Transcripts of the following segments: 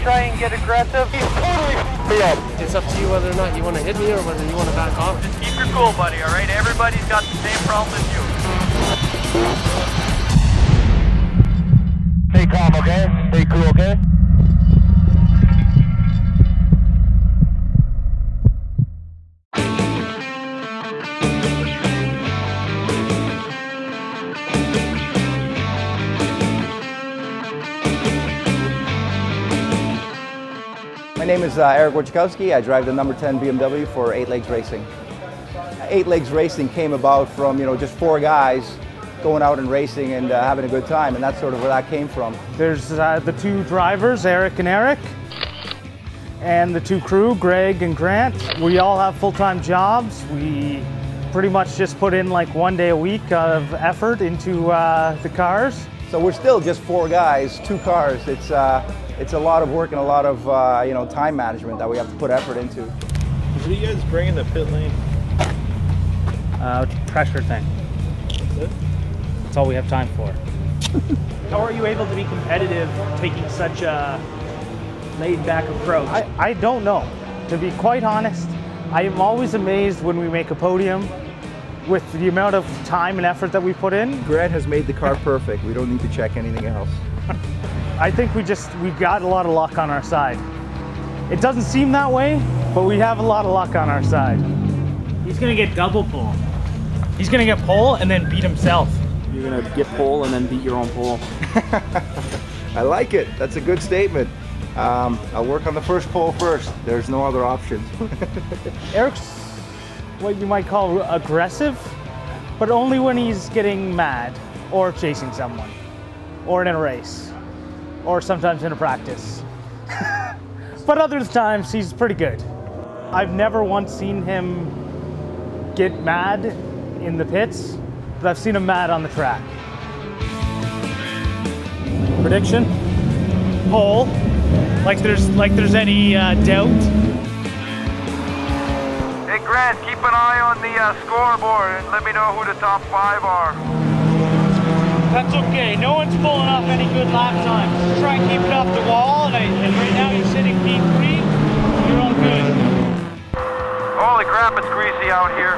try and get aggressive. He's totally me up. It's up to you whether or not you want to hit me or whether you want to back off. Just keep your cool, buddy, all right? Everybody's got the same problem as you. Stay calm, okay? Stay cool, okay? My name is Arek Wojciechowski. I drive the number 10 BMW for 8 Legs Racing. 8 Legs Racing came about from, just 4 guys going out and racing and having a good time, and that's sort of where that came from. There's the 2 drivers, Eric and Eric, and the 2 crew, Greg and Grant. We all have full-time jobs. We pretty much just put in like 1 day a week of effort into the cars. So we're still just 4 guys, 2 cars. It's a lot of work and a lot of time management that we have to put effort into. What do you guys bring in the pit lane? Pressure thing. That's it? That's all we have time for. How are you able to be competitive taking such a laid-back approach? I don't know. To be quite honest, I am always amazed when we make a podium with the amount of time and effort that we put in. Grant has made the car perfect. We don't need to check anything else. I think we got a lot of luck on our side. It doesn't seem that way, but we have a lot of luck on our side. He's gonna get double pole. He's gonna get pole and then beat himself. You're gonna get pole and then beat your own pole. I like it. That's a good statement. I'll work on the first pole first. There's no other options. Eric's what you might call aggressive, but only when he's getting mad or chasing someone or in a race or sometimes in a practice. But other times he's pretty good. I've never once seen him get mad in the pits, but I've seen him mad on the track. Prediction? Pole. Like there's any doubt. Hey, Grant, keep an eye on the scoreboard and let me know who the top 5 are. That's okay. No one's pulling off any good lap times. Just try and keep it off the wall, and right now you're sitting P3. You're all good. Holy crap, it's greasy out here.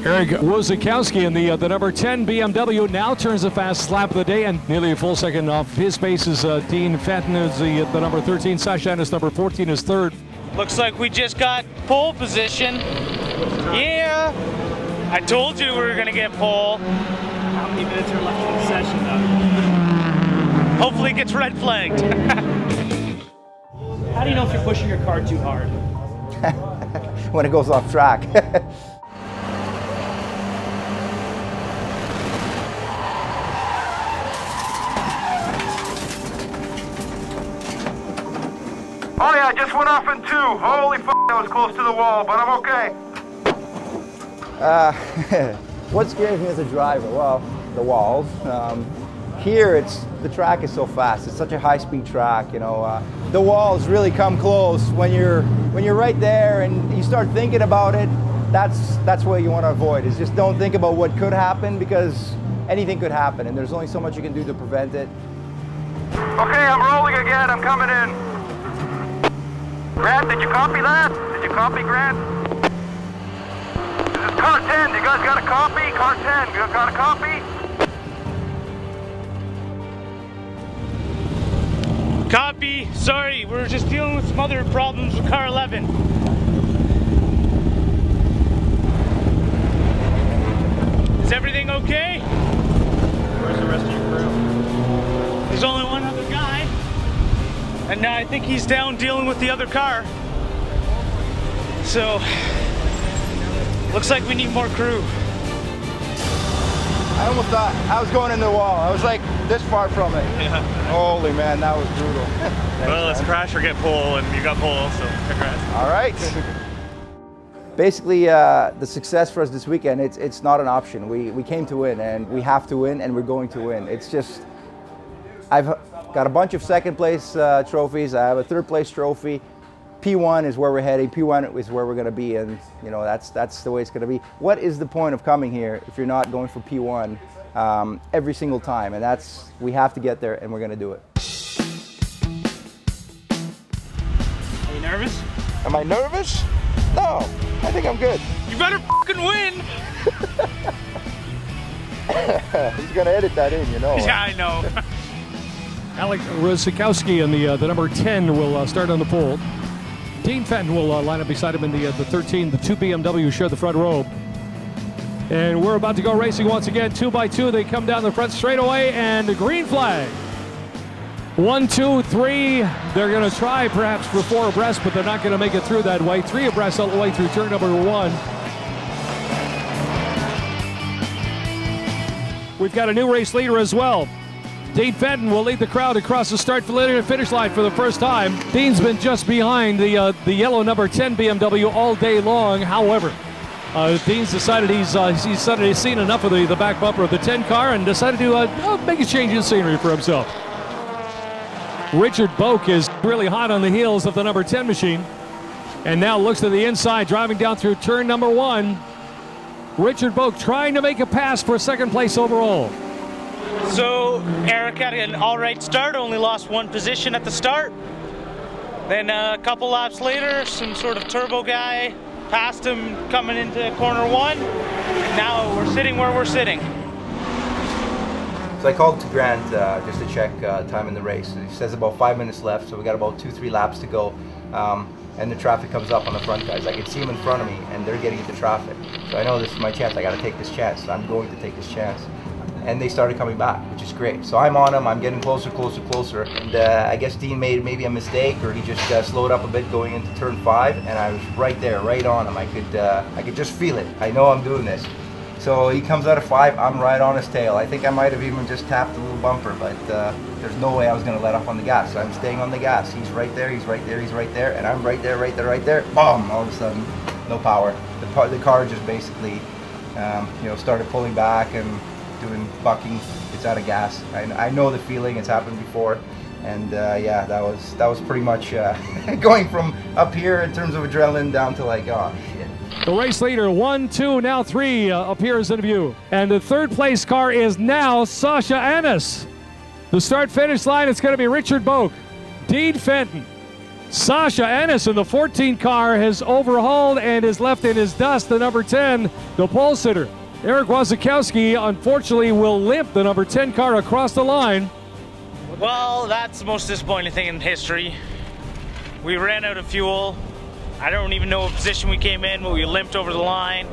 Arek Wojciechowski in the number 10 BMW now turns the fastest lap of the day, and nearly a full second off his pace is Dean Phanta is the number 13. Sashan is number 14 is third. Looks like we just got pole position. Yeah! I told you we were gonna get pole. How many minutes are left in the session though? Hopefully it gets red flagged. How do you know if you're pushing your car too hard? When it goes off track. Oh yeah, I just went off in 2. Holy f***, I was close to the wall, but I'm okay. What scares me as a driver? Well, the walls. Here, the track is so fast. It's such a high-speed track. The walls really come close when you're right there and you start thinking about it. That's what you want to avoid. Is just don't think about what could happen, because anything could happen, and there's only so much you can do to prevent it. Okay, I'm rolling again. I'm coming in. Grant, did you copy that? Did you copy, Grant? This is car 10. You guys got a copy? Car 10, you got a copy? Copy. Sorry, we're just dealing with some other problems with car 11. Is everything okay? Where's the rest of your crew? There's only one other guy. And now I think he's down dealing with the other car. So, looks like we need more crew. I almost thought I was going into the wall. I was like this far from it. Yeah. Holy man, that was brutal. Well, let's crash or get pole, and you got pole, so congrats. All right. Basically, the success for us this weekend, it's not an option. We came to win, and we have to win, and we're going to win. It's just, I've got a bunch of second place trophies. I have a third place trophy. P1 is where we're heading. P1 is where we're going to be, and that's the way it's going to be. What is the point of coming here if you're not going for P1 every single time? And we have to get there, and we're going to do it. Am I nervous? No, I think I'm good. You better fucking win! He's gonna edit that in, you know. Yeah, I know. Arek Wojciechowski and the number 10 will start on the pole. Dean Fenton will line up beside him in the 13. The 2 BMW share the front row. And we're about to go racing once again, 2 by 2. They come down the front straightaway, and the green flag. 1, 2, 3. They're going to try perhaps for 4 abreast, but they're not going to make it through that way. 3 abreast all the way through turn number 1. We've got a new race leader as well. Dean Fenton will lead the crowd across the start and finish line for the first time. Dean's been just behind the yellow number 10 BMW all day long. However, Dean's decided he's seen enough of the back bumper of the 10 car and decided to make a change in scenery for himself. Richard Boak is really hot on the heels of the number 10 machine, and now looks to the inside, driving down through turn number 1. Richard Boak trying to make a pass for second place overall. So Arek had an all right start, only lost 1 position at the start. Then a couple laps later, some sort of turbo guy passed him coming into corner 1. And now we're sitting where we're sitting. So I called to Grant just to check time in the race. He says about 5 minutes left, so we got about 2-3 laps to go. And the traffic comes up on the front guys. I can see them in front of me, and they're getting into traffic. So I know this is my chance. I got to take this chance. So I'm going to take this chance. And they started coming back, which is great. So I'm on them. I'm getting closer, closer, closer. And I guess Dean made maybe a mistake, or he just slowed up a bit going into turn 5, and I was right there, right on him. I could just feel it. I know I'm doing this. So he comes out of 5, I'm right on his tail. I think I might have even just tapped the little bumper, but there's no way I was going to let up on the gas. So I'm staying on the gas. He's right there, he's right there, he's right there, and I'm right there, right there, right there. Boom! All of a sudden, no power. The car just basically, started pulling back and doing bucking. It's out of gas. I know the feeling. It's happened before, and yeah, that was pretty much going from up here in terms of adrenaline down to like, oh shit. The race leader, 1, 2, now 3 appears in view. And the third place car is now Sasha Ennis. The start-finish line, it's going to be Richard Boak, Dean Fenton. Sasha Ennis in the 14 car has overhauled and is left in his dust the number 10, the pole sitter. Arek Wojciechowski, unfortunately, will limp the number 10 car across the line. Well, that's the most disappointing thing in history. We ran out of fuel. I don't even know what position we came in, but we limped over the line.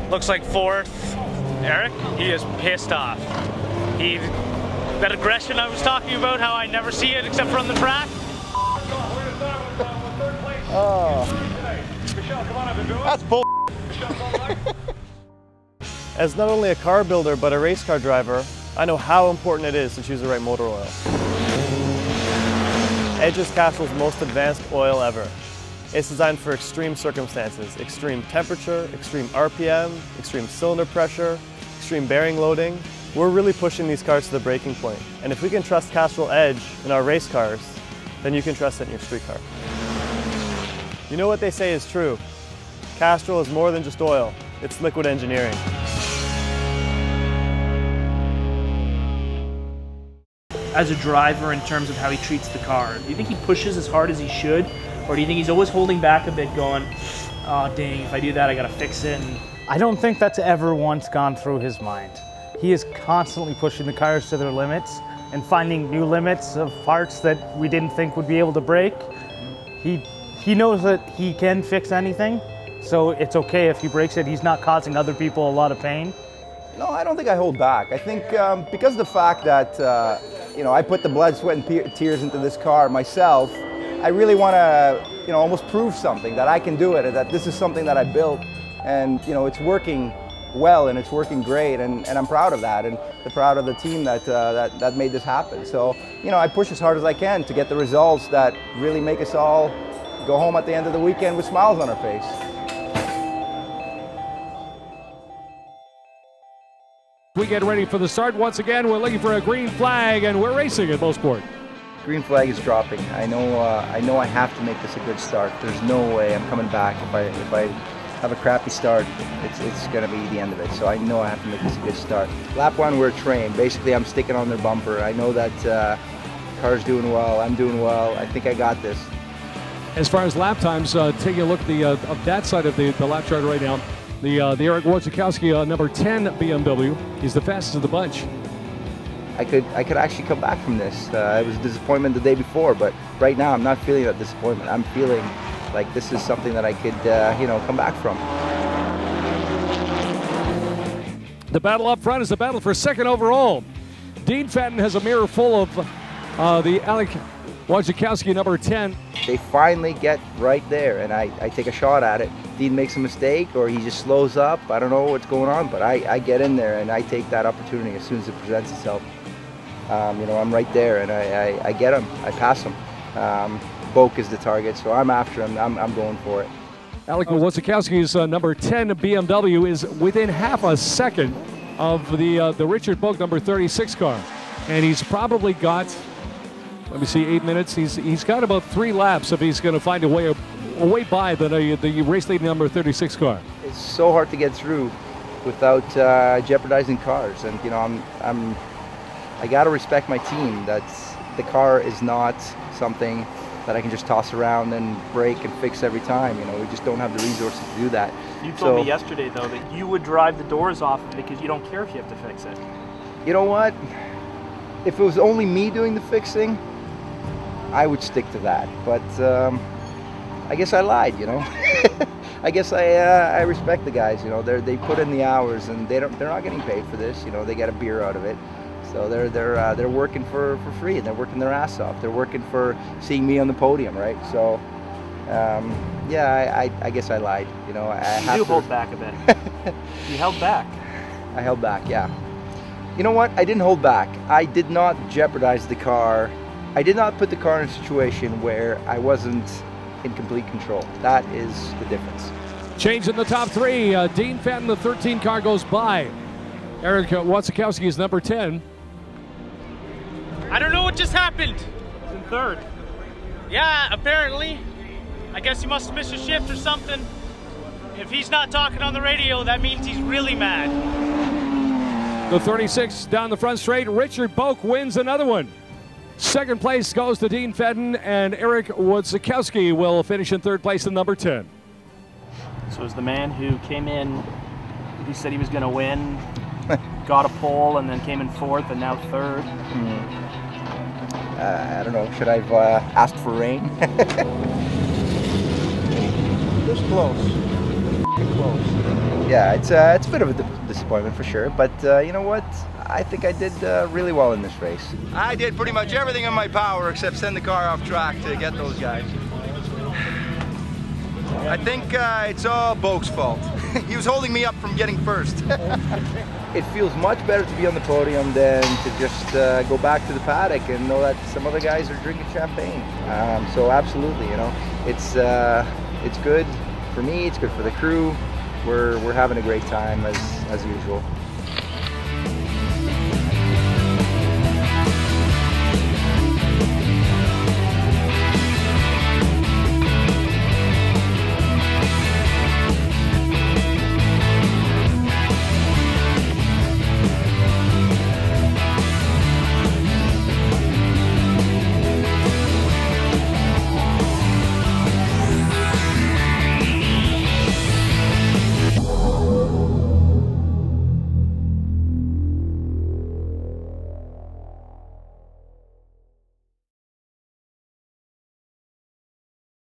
Looks like 4th. Arek, he is pissed off. That aggression I was talking about, how I never see it except for on the track. Oh. That's bull. As not only a car builder, but a race car driver, I know how important it is to choose the right motor oil. Edge is Castrol's most advanced oil ever. It's designed for extreme circumstances, extreme temperature, extreme RPM, extreme cylinder pressure, extreme bearing loading. We're really pushing these cars to the breaking point. And if we can trust Castrol Edge in our race cars, then you can trust it in your street car. You know what they say is true. Castrol is more than just oil, it's liquid engineering. As a driver, in terms of how he treats the car, do you think he pushes as hard as he should? Or do you think he's always holding back a bit going, oh dang, if I do that I gotta fix it? And I don't think that's ever once gone through his mind. He is constantly pushing the cars to their limits and finding new limits of parts that we didn't think would be able to break. He knows that he can fix anything, so it's okay if he breaks it. He's not causing other people a lot of pain. No, I don't think I hold back. I think because of the fact that I put the blood, sweat, and tears into this car myself, I really want to, almost prove something, that I can do it, that this is something that I built, and, it's working well, and it's working great, and I'm proud of that, and I'm proud of the team that made this happen. So, I push as hard as I can to get the results that really make us all go home at the end of the weekend with smiles on our face. We get ready for the start. Once again, we're looking for a green flag, and we're racing at Mosport. Green flag is dropping. I know I have to make this a good start. There's no way I'm coming back if I have a crappy start. It's going to be the end of it. So I know I have to make this a good start. Lap 1, we're trained. Basically, I'm sticking on their bumper. I know that car's doing well. I'm doing well. I think I got this. As far as lap times, taking a look at the of that side of the lap chart right now, the Arek Wojciechowski number 10 BMW is the fastest of the bunch. I could actually come back from this. It was a disappointment the day before, but right now I'm not feeling that disappointment. I'm feeling like this is something that I could, come back from. The battle up front is the battle for second overall. Dean Fenton has a mirror full of the Arek Wojciechowski number 10. They finally get right there, and I take a shot at it. Dean makes a mistake, or he just slows up. I don't know what's going on, but I get in there and I take that opportunity as soon as it presents itself. I'm right there, and I get him. I pass him. Boak is the target, so I'm after him. I'm going for it. Arek Wojciechowski's number 10 BMW is within half a second of the Richard Boak number 36 car, and he's probably got, let me see, 8 minutes. He's got about 3 laps if he's going to find a way by the race leading number 36 car. It's so hard to get through without jeopardizing cars, and I got to respect my team. The car is not something that I can just toss around and break and fix every time. We just don't have the resources to do that. You told me yesterday, though, that you would drive the doors off because you don't care if you have to fix it. You know what? If it was only me doing the fixing, I would stick to that. But I guess I lied, I guess I respect the guys. They put in the hours, and they're not getting paid for this. They get a beer out of it. So they're working for free, and they're working their ass off. They're working for seeing me on the podium, right? So, I guess I lied. You do hold back a bit. You held back. I held back, yeah. You know what? I didn't hold back. I did not jeopardize the car. I did not put the car in a situation where I wasn't in complete control. That is the difference. Change in the top 3. Dean Fenton, the 13 car, goes by. Arek Wojciechowski is number 10. I don't know what just happened. He's in 3rd. Yeah, apparently. I guess he must have missed a shift or something. If he's not talking on the radio, that means he's really mad. The 36 down the front straight. Richard Boak wins another one. Second place goes to Dean Fenton, and Arek Wojciechowski will finish in 3rd place in number 10. So is the man who came in, he said he was going to win, got a pole, and then came in 4th, and now 3rd. I don't know. Should I have asked for rain? This close. Close. Yeah, it's a bit of a disappointment for sure. But you know what? I think I did really well in this race. I did pretty much everything in my power except send the car off track to get those guys. I think it's all Boak's fault. He was holding me up from getting first. It feels much better to be on the podium than to just go back to the paddock and know that some other guys are drinking champagne. So absolutely, it's good for me. It's good for the crew. We're having a great time as usual.